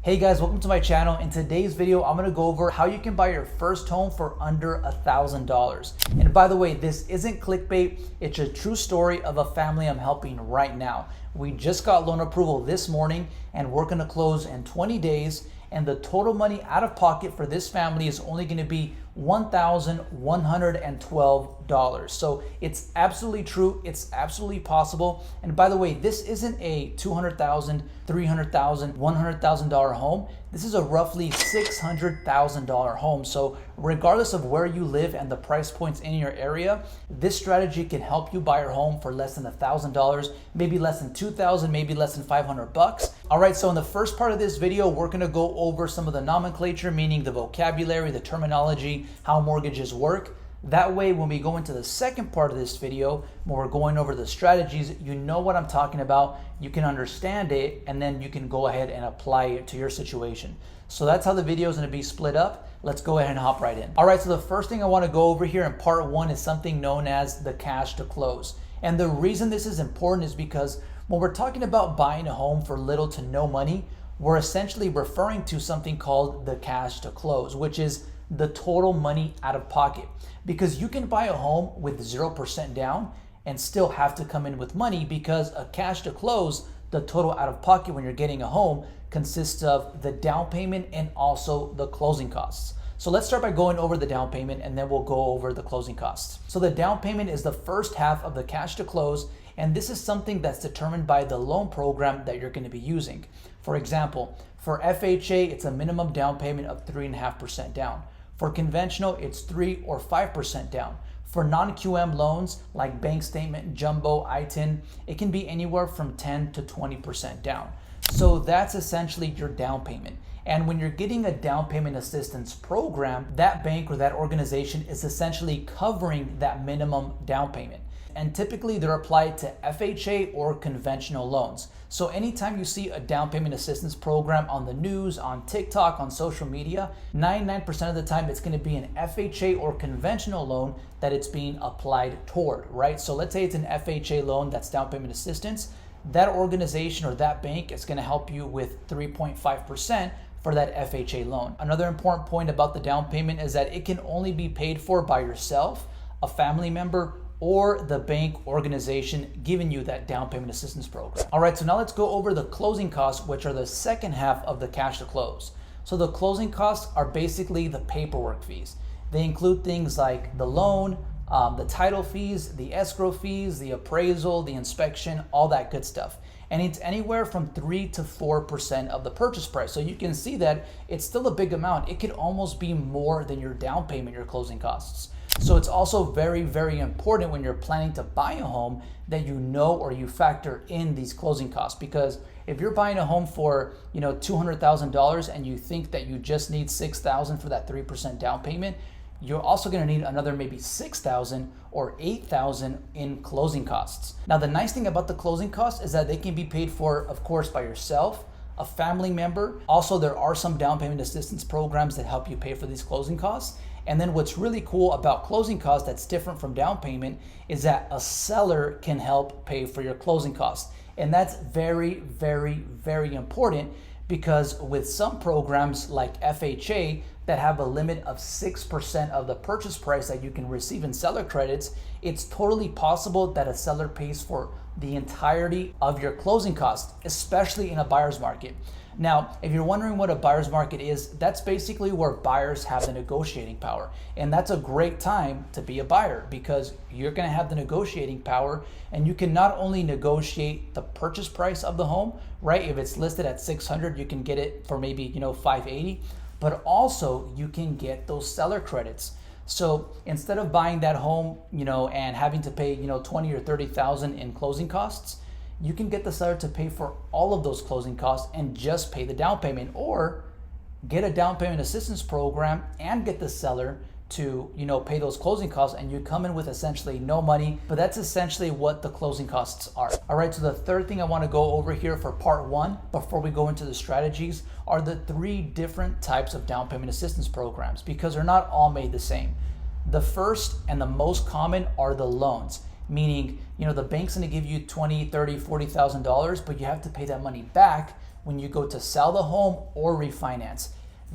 Hey guys, welcome to my channel. In today's video, I'm gonna go over how you can buy your first home for under $1,000. And by the way, this isn't clickbait. It's a true story of a family I'm helping right now. We just got loan approval this morning and we're gonna close in 20 days. And the total money out of pocket for this family is only gonna be $1,112. So it's absolutely true, it's absolutely possible. And by the way, this isn't a $200,000, $300,000, $100,000 home. This is a roughly $600,000 home. So regardless of where you live and the price points in your area, this strategy can help you buy your home for less than $1,000, maybe less than $2,000, maybe less than $500. All right, so in the first part of this video, we're gonna go over some of the nomenclature, meaning the vocabulary, the terminology, how mortgages work. That way, when we go into the second part of this video, when we're going over the strategies, you know what I'm talking about, you can understand it, and then you can go ahead and apply it to your situation. So that's how the video is gonna be split up. Let's go ahead and hop right in. All right, so the first thing I wanna go over here in part one is something known as the cash to close. And the reason this is important is because when we're talking about buying a home for little to no money, we're essentially referring to something called the cash to close, which is the total money out of pocket. Because you can buy a home with 0% down and still have to come in with money, because a cash to close, the total out of pocket when you're getting a home, consists of the down payment and also the closing costs. So let's start by going over the down payment and then we'll go over the closing costs. So the down payment is the first half of the cash to close, and this is something that's determined by the loan program that you're going to be using. For example, for FHA, it's a minimum down payment of 3.5% down. For conventional, it's 3 or 5% down. For non-QM loans like bank statement, jumbo, ITIN, it can be anywhere from 10 to 20% down. So that's essentially your down payment. And when you're getting a down payment assistance program, that bank or that organization is essentially covering that minimum down payment. And typically they're applied to FHA or conventional loans. So anytime you see a down payment assistance program on the news, on TikTok, on social media, 99% of the time it's gonna be an FHA or conventional loan that it's being applied toward, right? So let's say it's an FHA loan that's down payment assistance. That organization or that bank is gonna help you with 3.5% for that FHA loan. Another important point about the down payment is that it can only be paid for by yourself, a family member, or the bank organization giving you that down payment assistance program. All right, so now let's go over the closing costs, which are the second half of the cash to close. So the closing costs are basically the paperwork fees. They include things like the loan, the title fees, the escrow fees, the appraisal, the inspection, all that good stuff. And it's anywhere from 3 to 4% of the purchase price. So you can see that it's still a big amount. It could almost be more than your down payment, your closing costs. So it's also very, very important when you're planning to buy a home that you know or you factor in these closing costs. Because if you're buying a home for $200,000 and you think that you just need $6,000 for that 3% down payment, you're also going to need another maybe $6,000 or $8,000 in closing costs. Now, the nice thing about the closing costs is that they can be paid for, of course, by yourself, a family member. Also, there are some down payment assistance programs that help you pay for these closing costs. And then what's really cool about closing costs that's different from down payment is that a seller can help pay for your closing costs. And that's very, very, very important, because with some programs like FHA that have a limit of 6% of the purchase price that you can receive in seller credits, it's totally possible that a seller pays for the entirety of your closing costs, especially in a buyer's market. Now, if you're wondering what a buyer's market is, that's basically where buyers have the negotiating power. And that's a great time to be a buyer, because you're gonna have the negotiating power and you can not only negotiate the purchase price of the home, right? If it's listed at 600, you can get it for maybe 580, but also you can get those seller credits. So instead of buying that home, and having to pay, 20 or 30,000 in closing costs, you can get the seller to pay for all of those closing costs and just pay the down payment, or get a down payment assistance program and get the seller to pay those closing costs, and you come in with essentially no money. But that's essentially what the closing costs are. All right, so the third thing I want to go over here for part one before we go into the strategies are the 3 different types of down payment assistance programs, because they're not all made the same. The first and the most common are the loans, meaning the bank's going to give you $20,000, $30,000, $40,000, but you have to pay that money back when you go to sell the home or refinance.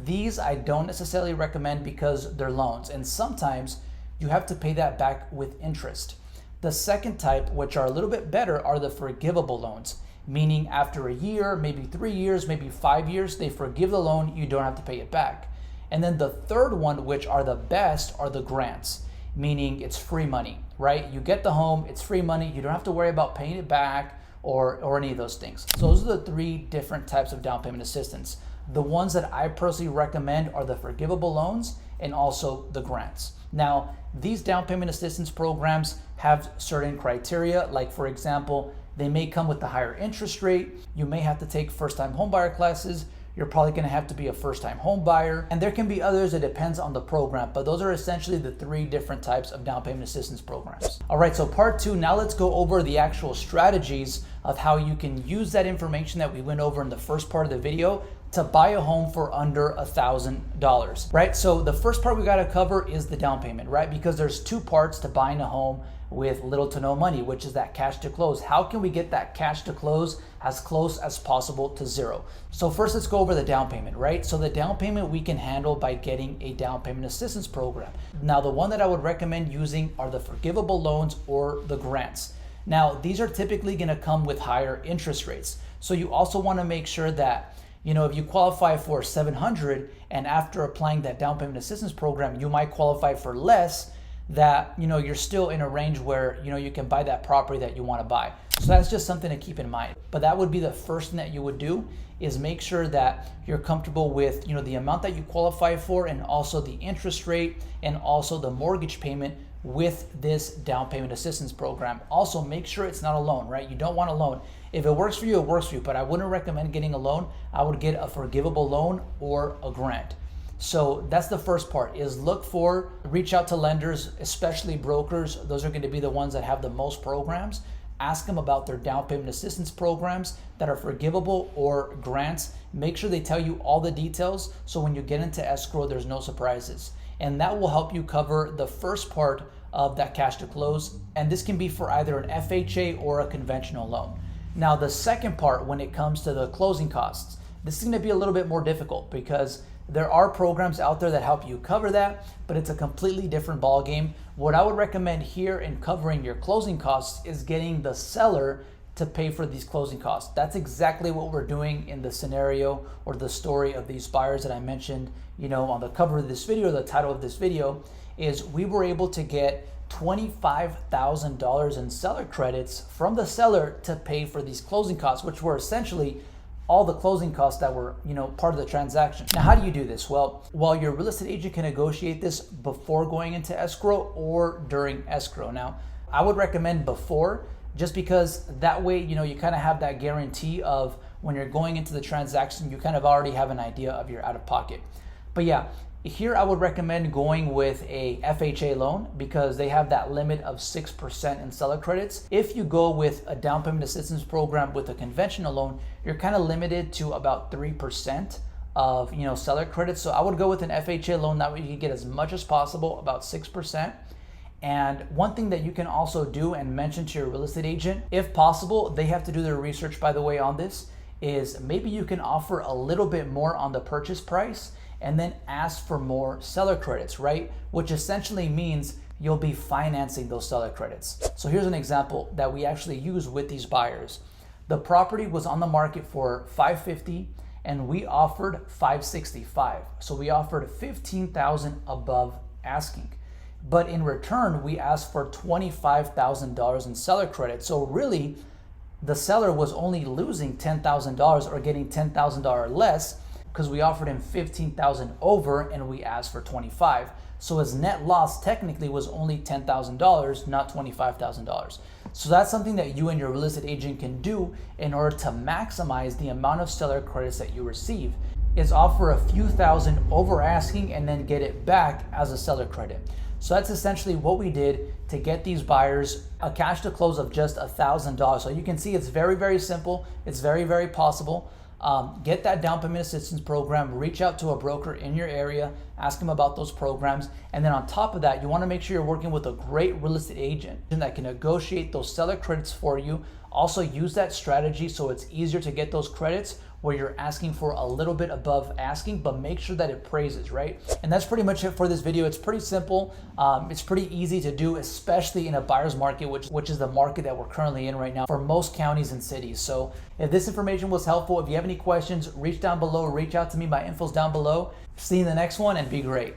These I don't necessarily recommend because they're loans, and sometimes you have to pay that back with interest. The second type, which are a little bit better, are the forgivable loans, meaning after a year, maybe 3 years, maybe 5 years, they forgive the loan, you don't have to pay it back. And then the third one, which are the best, are the grants, meaning it's free money, right? You get the home, it's free money, you don't have to worry about paying it back or any of those things. So those are the 3 different types of down payment assistance. The ones that I personally recommend are the forgivable loans and also the grants. Now, these down payment assistance programs have certain criteria, like for example, they may come with the higher interest rate. You may have to take first-time homebuyer classes. You're probably going to have to be a first-time home buyer. And there can be others, it depends on the program, but those are essentially the 3 different types of down payment assistance programs. All right, so part 2, now let's go over the actual strategies of how you can use that information that we went over in the first part of the video to buy a home for under $1,000, right? So the first part we gotta cover is the down payment, right? Because there's 2 parts to buying a home with little to no money, which is that cash to close. How can we get that cash to close as close as possible to 0? So first, let's go over the down payment, right? So the down payment we can handle by getting a down payment assistance program. Now, the one that I would recommend using are the forgivable loans or the grants. Now, these are typically gonna come with higher interest rates. So you also wanna make sure that, you know, if you qualify for 700 and after applying that down payment assistance program, you might qualify for less, that, you know, you're still in a range where, you know, you can buy that property that you want to buy. So that's just something to keep in mind. But that would be the first thing that you would do, is make sure that you're comfortable with, you know, the amount that you qualify for and also the interest rate and also the mortgage payment with this down payment assistance program. Also, make sure it's not a loan, right? You don't want a loan. If it works for you, it works for you, but I wouldn't recommend getting a loan. I would get a forgivable loan or a grant. So that's the first part, is reach out to lenders, especially brokers. Those are going to be the ones that have the most programs. Ask them about their down payment assistance programs that are forgivable or grants. Make sure they tell you all the details, so when you get into escrow, there's no surprises. And that will help you cover the first part of that cash to close. And this can be for either an FHA or a conventional loan. Now, the second part, when it comes to the closing costs, this is going to be a little bit more difficult because there are programs out there that help you cover that, but it's a completely different ballgame. What I would recommend here in covering your closing costs is getting the seller to pay for these closing costs. That's exactly what we're doing in the scenario or the story of these buyers that I mentioned, you know, on the cover of this video. The title of this video is we were able to get $25,000 in seller credits from the seller to pay for these closing costs, which were essentially all the closing costs that were, you know, part of the transaction. Now, how do you do this? Well, while your real estate agent can negotiate this before going into escrow or during escrow. Now, I would recommend before, just because that way, you know, you kind of have that guarantee of when you're going into the transaction, you kind of already have an idea of your out of pocket. But yeah, here I would recommend going with a FHA loan because they have that limit of 6% in seller credits. If you go with a down payment assistance program with a conventional loan, you're kind of limited to about 3% of, you know, seller credits. So I would go with an FHA loan, that way you can get as much as possible, about 6%. And one thing that you can also do and mention to your real estate agent, if possible, they have to do their research, by the way, on this, is maybe you can offer a little bit more on the purchase price and then ask for more seller credits, right? Which essentially means you'll be financing those seller credits. So here's an example that we actually use with these buyers. The property was on the market for $550 and we offered $565. So we offered $15,000 above asking. But in return, we asked for $25,000 in seller credit. So really, the seller was only losing $10,000 or getting $10,000 less, because we offered him $15,000 over and we asked for $25,000. So his net loss technically was only $10,000, not $25,000. So that's something that you and your real estate agent can do in order to maximize the amount of seller credits that you receive, is offer a few thousand over asking and then get it back as a seller credit. So that's essentially what we did to get these buyers a cash to close of just $1,000. So you can see it's very, very simple. It's very, very possible. Get that down payment assistance program, reach out to a broker in your area, ask them about those programs. And then on top of that, you want to make sure you're working with a great real estate agent that can negotiate those seller credits for you. Also use that strategy so it's easier to get those credits where you're asking for a little bit above asking, but make sure that it praises, right? And that's pretty much it for this video. It's pretty simple. It's pretty easy to do, especially in a buyer's market, which is the market that we're currently in right now for most counties and cities. So if this information was helpful, if you have any questions, reach down below, reach out to me. My info's down below. See you in the next one, and be great.